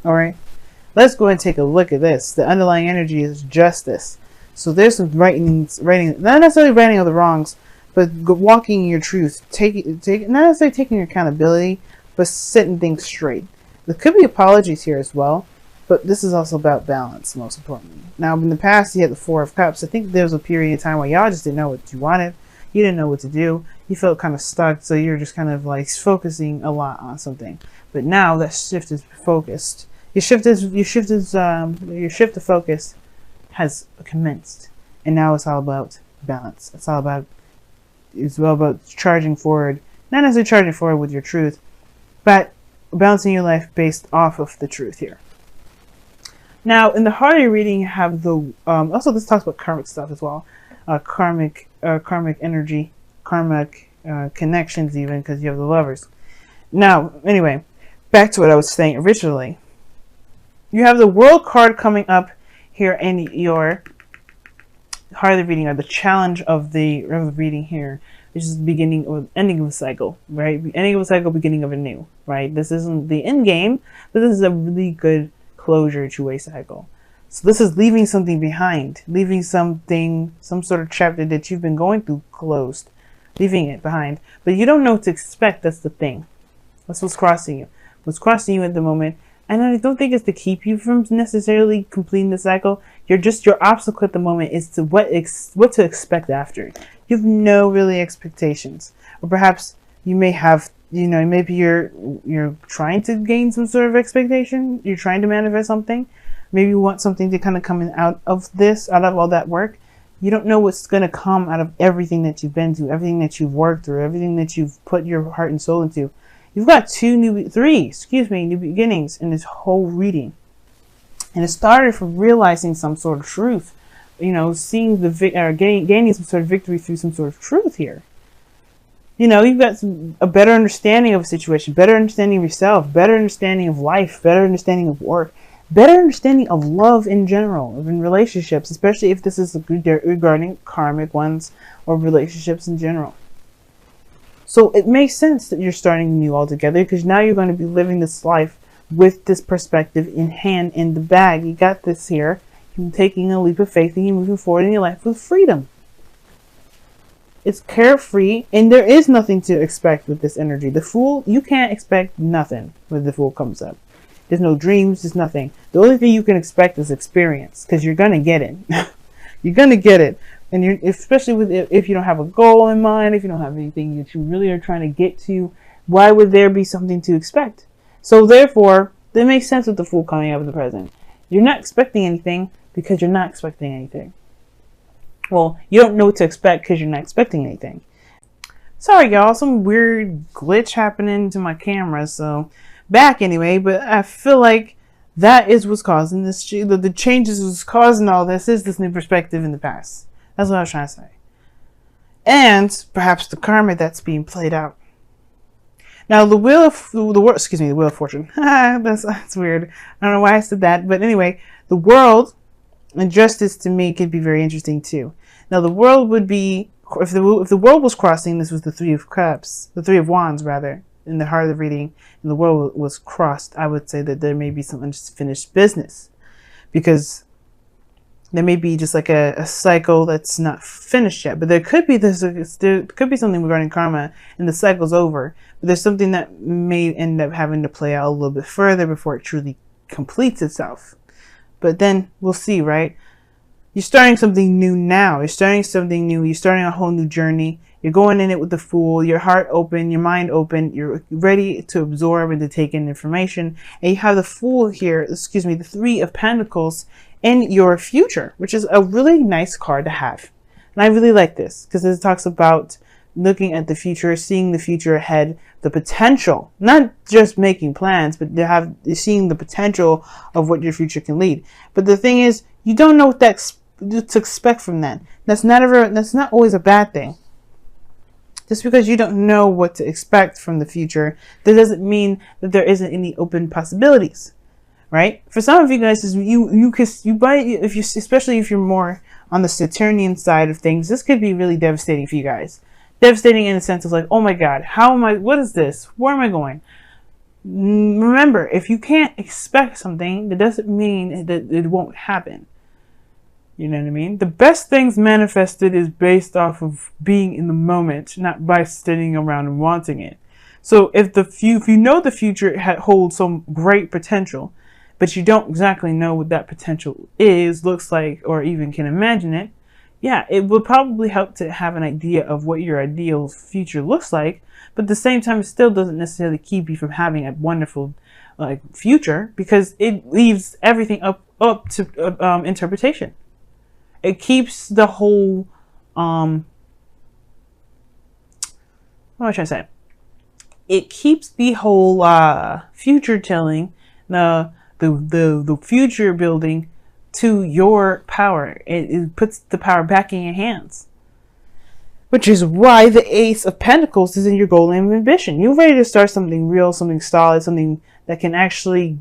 All right. Let's go ahead and take a look at this. The underlying energy is justice. So there's some writing, not necessarily righting of the wrongs, but walking in your truth, not necessarily taking accountability, but setting things straight. There could be apologies here as well, but this is also about balance, most importantly. Now, in the past, you had the Four of Cups. I think there was a period of time where y'all just didn't know what you wanted. You didn't know what to do. You felt kind of stuck, so you're just kind of like focusing a lot on something. But now that shift is focused. Your shift of focus has commenced, and now it's all about balance. It's all about charging forward, not necessarily charging forward with your truth, but balancing your life based off of the truth here. Now, in the heart of your reading, you have the also this talks about karmic stuff as well, karmic energy, karmic connections, even because you have the lovers. Now, anyway, back to what I was saying originally. You have the World card coming up here in your heart of the reading, or the challenge of the reading here, which is the beginning or ending of a cycle, right? Ending of a cycle, beginning of a new, right? This isn't the end game, but this is a really good closure to a cycle. So this is leaving something behind, leaving something, some sort of chapter that you've been going through closed, leaving it behind. But you don't know what to expect. That's the thing. That's what's crossing you. What's crossing you at the moment. And I don't think it's to keep you from necessarily completing the cycle. Your obstacle at the moment is to what to expect after. You have no really expectations, or perhaps you may have, maybe you're trying to gain some sort of expectation. You're trying to manifest something. Maybe you want something to kind of come out of all that work. You don't know what's going to come out of everything that you've been through, everything that you've worked through, everything that you've put your heart and soul into. You've got new beginnings in this whole reading. And it started from realizing some sort of truth, seeing gaining some sort of victory through some sort of truth here. You've got a better understanding of a situation, better understanding of yourself, better understanding of life, better understanding of work, better understanding of love in general, of in relationships, especially if this is regarding karmic ones or relationships in general. So it makes sense that you're starting new altogether, because now you're going to be living this life with this perspective in hand, in the bag. You got this here. You're taking a leap of faith and you're moving forward in your life with freedom. It's carefree, and there is nothing to expect with this energy. The Fool, you can't expect nothing when the Fool comes up. There's no dreams, there's nothing. The only thing you can expect is experience, because you're going to get it. You're going to get it. And especially if you don't have a goal in mind, if you don't have anything that you really are trying to get to, why would there be something to expect? So therefore, that makes sense with the Fool coming up in the present. You're not expecting anything because you're not expecting anything. Well, you don't know what to expect because you're not expecting anything. Sorry, y'all, some weird glitch happening to my camera, so back anyway. But I feel like that is what's causing this. The changes was causing all this is this new perspective in the past. That's what I was trying to say. And perhaps the karma that's being played out. Now, the Wheel of Fortune. that's weird. I don't know why I said that, but anyway, the world and justice to me could be very interesting too. Now, the world would be, if the world was crossing, this was the Three of Cups, the Three of Wands rather, in the heart of the reading, and the world was crossed. I would say that there may be some unfinished business, because there may be just like a cycle that's not finished yet, but there could be something regarding karma, and the cycle's over. But there's something that may end up having to play out a little bit further before it truly completes itself. But then we'll see, right? You're starting something new now. You're starting something new. You're starting a whole new journey. You're going in it with the Fool, your heart open, your mind open. You're ready to absorb and to take in information. And you have the Fool here, the Three of Pentacles in your future, which is a really nice card to have. And I really like this because it talks about looking at the future, seeing the future ahead, the potential, not just making plans, but seeing the potential of what your future can lead. But the thing is, you don't know what to expect from that. That's not always a bad thing. Just because you don't know what to expect from the future, that doesn't mean that there isn't any open possibilities. Right? For some of you guys, especially if you're more on the Saturnian side of things, this could be really devastating for you guys. Devastating in the sense of like, oh my God, what is this? Where am I going? Remember, if you can't expect something, that doesn't mean that it won't happen. You know what I mean? The best things manifested is based off of being in the moment, not by sitting around and wanting it. So if you know the future holds some great potential, but you don't exactly know what that potential is, looks like, or even can imagine it, yeah, it would probably help to have an idea of what your ideal future looks like. But at the same time, it still doesn't necessarily keep you from having a wonderful future, because it leaves everything up to interpretation. It keeps the whole what am I trying to say? It keeps the whole future telling, the future building to your power. It puts the power back in your hands. Which is why the Ace of Pentacles is in your goal and ambition. You're ready to start something real, something solid, something that actually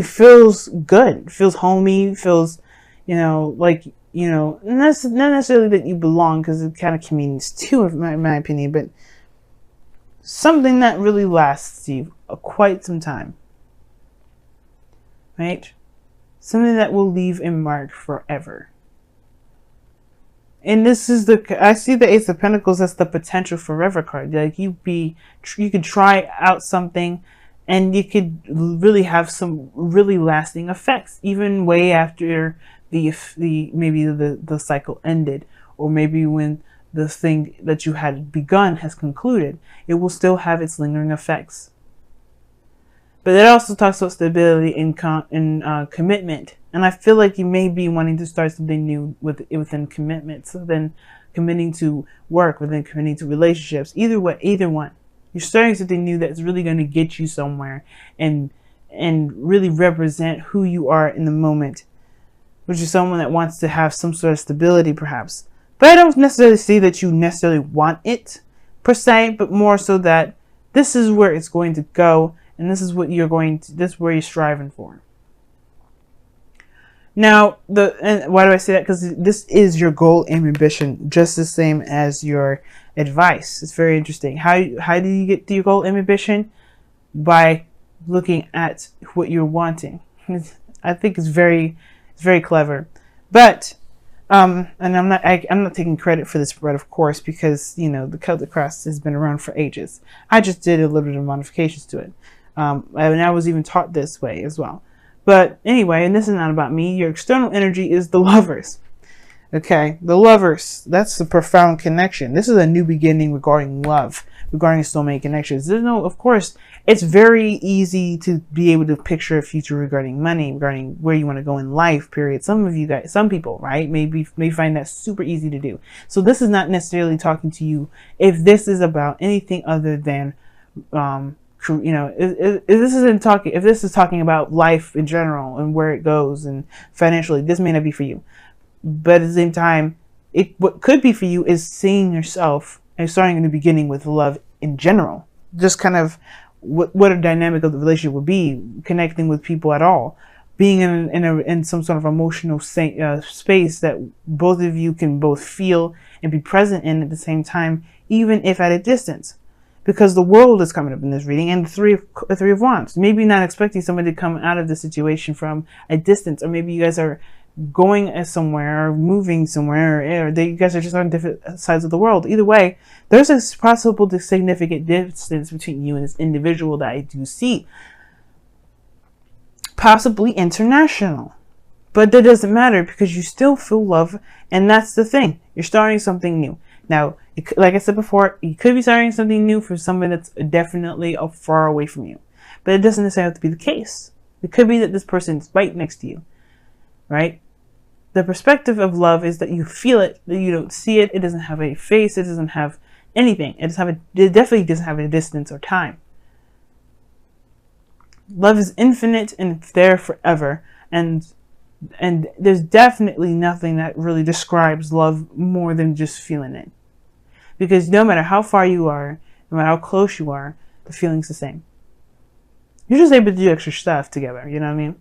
feels good, feels homey, feels, like, not necessarily that you belong, because it kind of means too, in my opinion, but something that really lasts you quite some time, right? Something that will leave a mark forever. And this is I see the Ace of Pentacles as the potential forever card. Like you could try out something, and you could really have some really lasting effects, even way after maybe the cycle ended, or maybe when the thing that you had begun has concluded. It will still have its lingering effects. But it also talks about stability and commitment. And I feel like you may be wanting to start something new within commitment. So then committing to work, within committing to relationships. Either one. You're starting something new that's really going to get you somewhere and really represent who you are in the moment, which is someone that wants to have some sort of stability, perhaps. But I don't necessarily see that you necessarily want it, per se, but more so that this is where it's going to go, and this is what this is where you're striving for. Now, and why do I say that? Because this is your goal and ambition, just the same as your advice. It's very interesting. How do you get to your goal and ambition? By looking at what you're wanting. I think it's very clever. But and I'm not taking credit for this spread, of course, because the Celtic Cross has been around for ages. I just did a little bit of modifications to it, and I was even taught this way as well. But anyway, and this is not about me. Your external energy is the Lovers. Okay, the Lovers. That's a profound connection. This is a new beginning regarding love, regarding soulmate connections. Of course, it's very easy to be able to picture a future regarding money, regarding where you want to go in life, period. Some people, right, may find that super easy to do. So this is not necessarily talking to you if this is about anything other than, if this is talking about life in general and where it goes and financially, this may not be for you. But at the same time, what could be for you is seeing yourself and starting in the beginning with love in general. Just kind of what a dynamic of the relationship would be, connecting with people at all, being in some sort of emotional space that both of you can both feel and be present in at the same time, even if at a distance. Because the World is coming up in this reading, and the Three of Wands. Maybe not expecting somebody to come out of the situation from a distance, or maybe you guys are going somewhere or moving somewhere, or you guys are just on different sides of the world. Either way, there's a possible significant distance between you and this individual that I do see. Possibly international. But that doesn't matter, because you still feel love, and that's the thing. You're starting something new. Now, like I said before, you could be starting something new for someone that's definitely far away from you. But it doesn't necessarily have to be the case. It could be that this person's right next to you, right? The perspective of love is that you feel it, that you don't see it. It doesn't have a face. It doesn't have anything. It definitely doesn't have a distance or time. Love is infinite and it's there forever. And there's definitely nothing that really describes love more than just feeling it. Because no matter how far you are, no matter how close you are, the feeling's the same. You're just able to do extra stuff together, you know what I mean?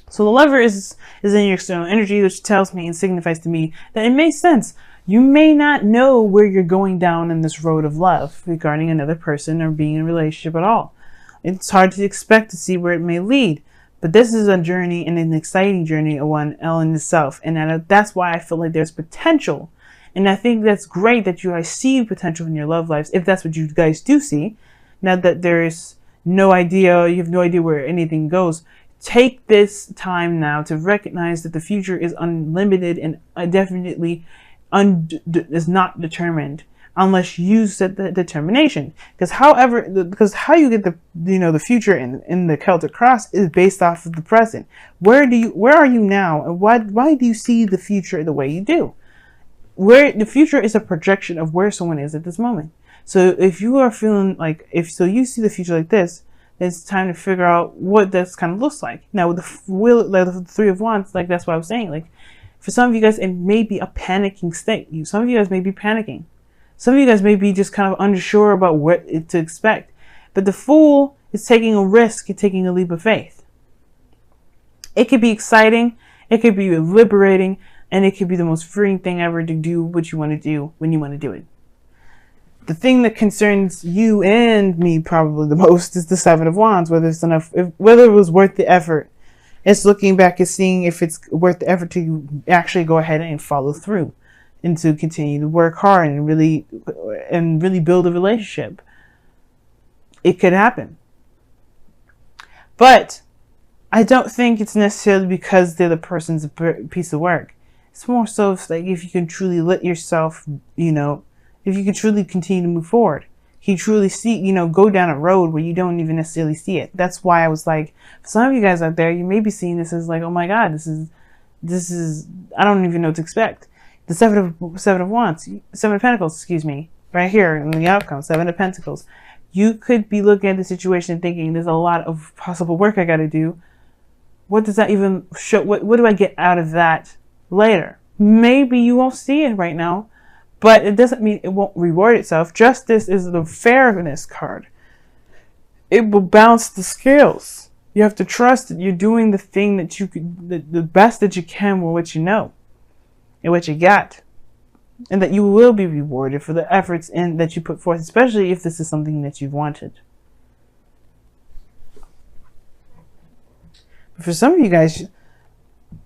So the Lover is in your external energy, which tells me and signifies to me that it makes sense. You may not know where you're going down in this road of love regarding another person or being in a relationship at all. It's hard to expect to see where it may lead. But this is a journey, and an exciting journey, one in itself. And that's why I feel like there's potential. And I think that's great that you guys see potential in your love lives, if that's what you guys do see. Now that there's no idea, you have no idea where anything goes. Take this time now to recognize that the future is unlimited and definitely is not determined unless you set the determination. Because how you get the future in the Celtic cross is based off of the present. Where are you now, and why do you see the future the way you do? Where the future is a projection of where someone is at this moment. So if you are feeling like, you see the future like this, it's time to figure out what this kind of looks like. Now with the Three of Wands, like that's what I was saying. Like for some of you guys, it may be a panicking state. Some of you guys may be panicking. Some of you guys may be just kind of unsure about what to expect. But the Fool is taking a risk and taking a leap of faith. It could be exciting. It could be liberating. And it could be the most freeing thing ever to do what you want to do when you want to do it. The thing that concerns you and me probably the most is the Seven of Wands, whether it was worth the effort. It's looking back and seeing if it's worth the effort to actually go ahead and follow through and to continue to work hard and really build a relationship. It could happen. But I don't think it's necessarily because they're the person's piece of work. It's more so like if you can truly let yourself, if you can truly continue to move forward, you truly see, go down a road where you don't even necessarily see it. That's why I was like, for some of you guys out there, you may be seeing this as like, oh my God, this is, I don't even know what to expect. The Seven of Wands, Seven of Pentacles, excuse me, right here in the outcome, Seven of Pentacles. You could be looking at the situation thinking there's a lot of possible work I got to do. What does that even show? What do I get out of that later? Maybe you won't see it right now, but it doesn't mean it won't reward itself. Justice is the fairness card. It will balance the scales. You have to trust that you're doing the thing that the best that you can with what you know and what you got, and that you will be rewarded for the efforts that you put forth, especially if this is something that you've wanted. But for some of you guys,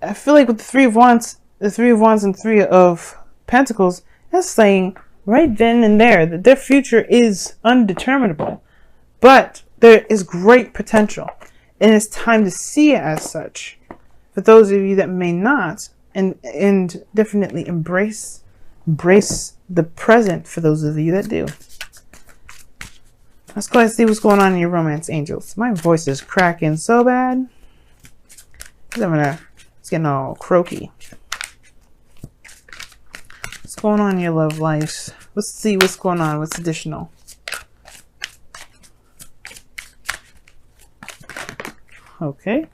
I feel like with the Three of Wands and Three of Pentacles, that's saying right then and there that their future is undeterminable, but there is great potential, and it's time to see it as such. For those of you that may not, and definitely embrace the present for those of you that do. Let's go ahead and see what's going on in your romance, angels. My voice is cracking so bad. It's getting all croaky. What's going on in your love lives? Let's see what's going on. What's additional? Okay.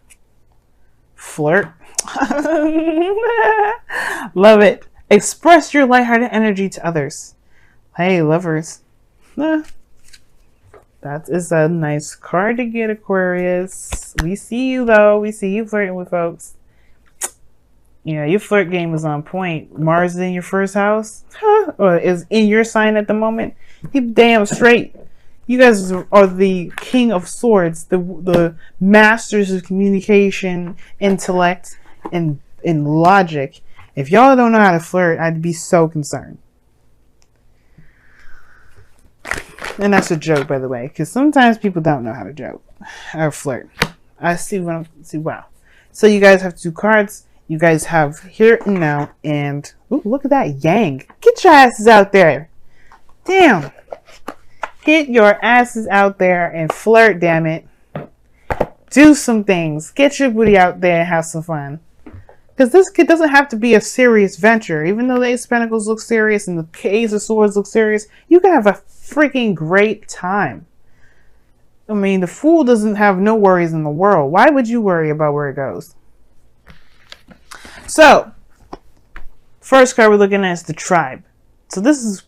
Flirt. Love it. Express your lighthearted energy to others. Hey, lovers. That is a nice card to get, Aquarius. We see you, though. We see you flirting with folks. Yeah, your flirt game is on point. Mars is in your first house, or is in your sign at the moment. You damn straight. You guys are the King of Swords, the masters of communication, intellect, and logic. If y'all don't know how to flirt, I'd be so concerned. And that's a joke, by the way, because sometimes people don't know how to joke or flirt. I see what I'm see. Wow. So you guys have two cards. You guys have Here and Now, and ooh, look at that Yang. Get your asses out there. Damn. Get your asses out there and flirt, damn it. Do some things. Get your booty out there and have some fun. Because this kid doesn't have to be a serious venture. Even though the Ace of Pentacles looks serious and the Ace of Swords looks serious, you can have a freaking great time. I mean, the Fool doesn't have no worries in the world. Why would you worry about where it goes? So, first card we're looking at is the Tribe. So this is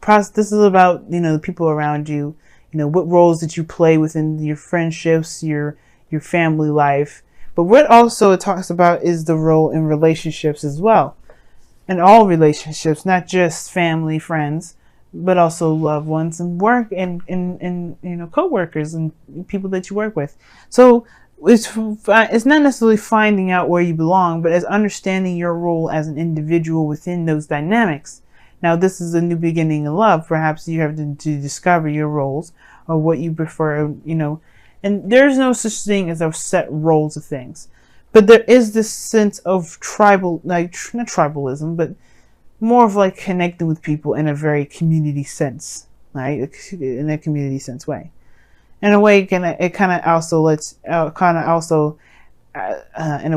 about, the people around you. What roles did you play within your friendships, your family life. But what also it talks about is the role in relationships as well. In all relationships, not just family, friends, but also loved ones and work and co-workers and people that you work with. So it's not necessarily finding out where you belong, but as understanding your role as an individual within those dynamics. Now, this is a new beginning in love. Perhaps you have to discover your roles or what you prefer, and there's no such thing as a set roles of things. But there is this sense of tribal, like not tribalism, but more of like connecting with people in a very community sense, right? In a community sense way. In a way, it kind of also lets, in a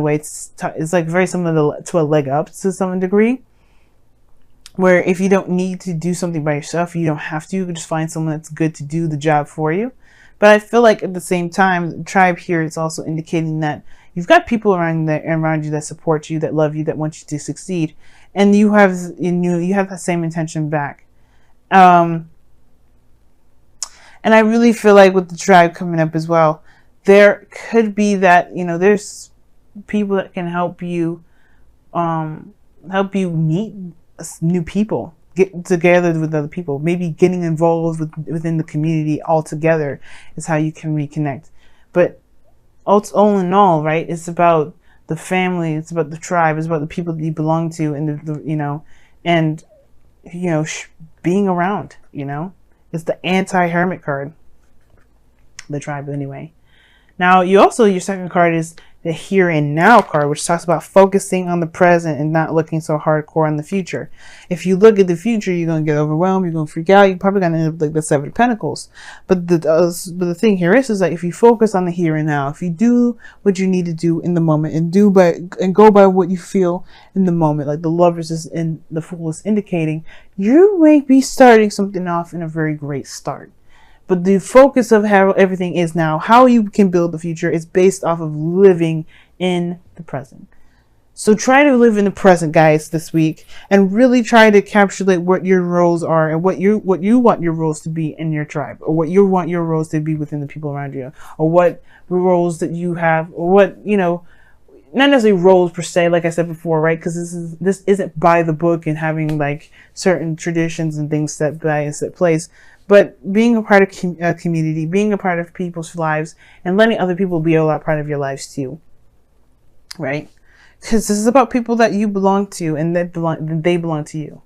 way, it's like very similar to a leg up to some degree. Where if you don't need to do something by yourself, you don't have to. You can just find someone that's good to do the job for you. But I feel like at the same time, the tribe here is also indicating that you've got people around you that support you, that love you, that want you to succeed, and you have that same intention back. And I really feel like with the tribe coming up as well, there could be that there's people that can help you meet new people, get together with other people, maybe getting involved within the community altogether is how you can reconnect. But all in all, right, it's about the family, it's about the tribe, it's about the people that you belong to, and being around. It's the anti-hermit card, the tribe anyway. Now, your second card is the here and now card, which talks about focusing on the present and not looking so hardcore on the future. If you look at the future, you're going to get overwhelmed, you're going to freak out, you're probably going to end up like the Seven of Pentacles. But the thing here is that if you focus on the here and now, if you do what you need to do in the moment and go by what you feel in the moment, like the Lovers is in the Fool is indicating, you may be starting something off in a very great start. But the focus of how everything is now, how you can build the future, is based off of living in the present. So try to live in the present, guys, this week, and really try to encapsulate what your roles are and what you want your roles to be in your tribe, or what you want your roles to be within the people around you, or what roles that you have, or what, not necessarily roles per se, like I said before, right? Because this isn't by the book and having like certain traditions and things set by a set place. But being a part of a community, being a part of people's lives, and letting other people be a part of your lives too, right? Because this is about people that you belong to and they belong to you.